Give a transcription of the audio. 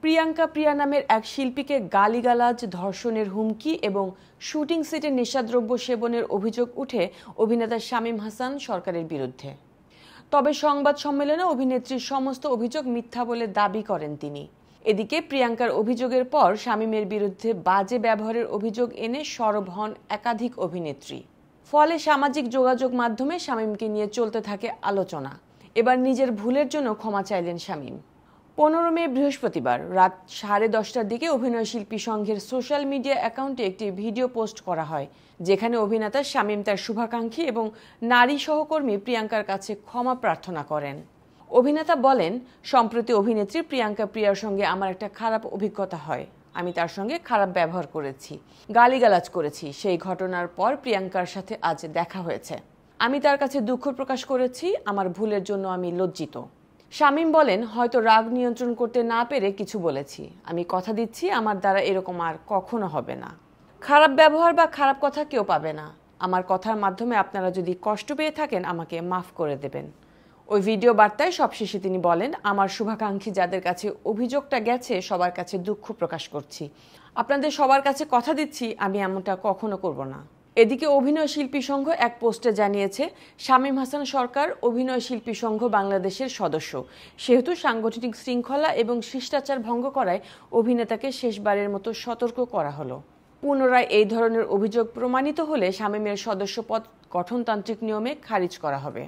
প্রিয়াঙ্কা প্রিয়া নামের এক শিল্পীকে গালিগালাজ, ধর্ষণের হুমকি এবং শুটিং সেটে নেশাদ্রব্য সেবনের অভিযোগ উঠে অভিনেতা শামীম হাসান সরকারের বিরুদ্ধে। তবে সংবাদ সম্মেলনে অভিনেত্রীর সমস্ত অভিযোগ মিথ্যা বলে দাবি করেন তিনি। এদিকে প্রিয়াঙ্কার অভিযোগের পর শামীমের বিরুদ্ধে বাজে ব্যবহারের অভিযোগ এনে সরব হন একাধিক অভিনেত্রী। ফলে সামাজিক যোগাযোগ মাধ্যমে শামীমকে নিয়ে চলতে থাকে আলোচনা। এবার নিজের ভুলের জন্য ক্ষমা চাইলেন শামীম। 15 মে বৃহস্পতিবার রাত 10:30টার দিকে অভিনয়শিল্পী সংঘের সোশ্যাল মিডিয়া অ্যাকাউন্টে একটি ভিডিও পোস্ট করা হয়, যেখানে অভিনেতা শামীম তার শুভাকাঙ্ক্ষী এবং নারী সহকর্মী প্রিয়াঙ্কার কাছে ক্ষমা প্রার্থনা করেন। অভিনেতা বলেন, সম্প্রতি অভিনেত্রী প্রিয়াঙ্কা প্রিয়ার সঙ্গে আমার একটা খারাপ অভিজ্ঞতা হয়। আমি তার সঙ্গে খারাপ ব্যবহার করেছি, গালিগালাজ করেছি। সেই ঘটনার পর প্রিয়াঙ্কার সাথে আজ দেখা হয়েছে। আমি তার কাছে দুঃখ প্রকাশ করেছি। আমার ভুলের জন্য আমি লজ্জিত। শামীম বলেন, হয়তো রাগ নিয়ন্ত্রণ করতে না পেরে কিছু বলেছি। আমি কথা দিচ্ছি আমার দ্বারা এরকম আর কখনো হবে না। খারাপ ব্যবহার বা খারাপ কথা কেউ পাবে না। আমার কথার মাধ্যমে আপনারা যদি কষ্ট পেয়ে থাকেন আমাকে মাফ করে দেবেন। ওই ভিডিও বার্তায় সবশেষে তিনি বলেন, আমার শুভাকাঙ্ক্ষী যাদের কাছে অভিযোগটা গেছে সবার কাছে দুঃখ প্রকাশ করছি। আপনাদের সবার কাছে কথা দিচ্ছি আমি এমনটা কখনো করব না। এদিকে অভিনয় শিল্পী সংঘ এক পোস্টে জানিয়েছে, শামীম হাসান সরকার অভিনয় শিল্পী সংঘ বাংলাদেশের সদস্য, সেহেতু সাংগঠনিক শৃঙ্খলা এবং শিষ্টাচার ভঙ্গ করায় অভিনেতাকে শেষবারের মতো সতর্ক করা হলো। পুনরায় এই ধরনের অভিযোগ প্রমাণিত হলে শামীমের সদস্যপদ গঠনতান্ত্রিক নিয়মে খারিজ করা হবে।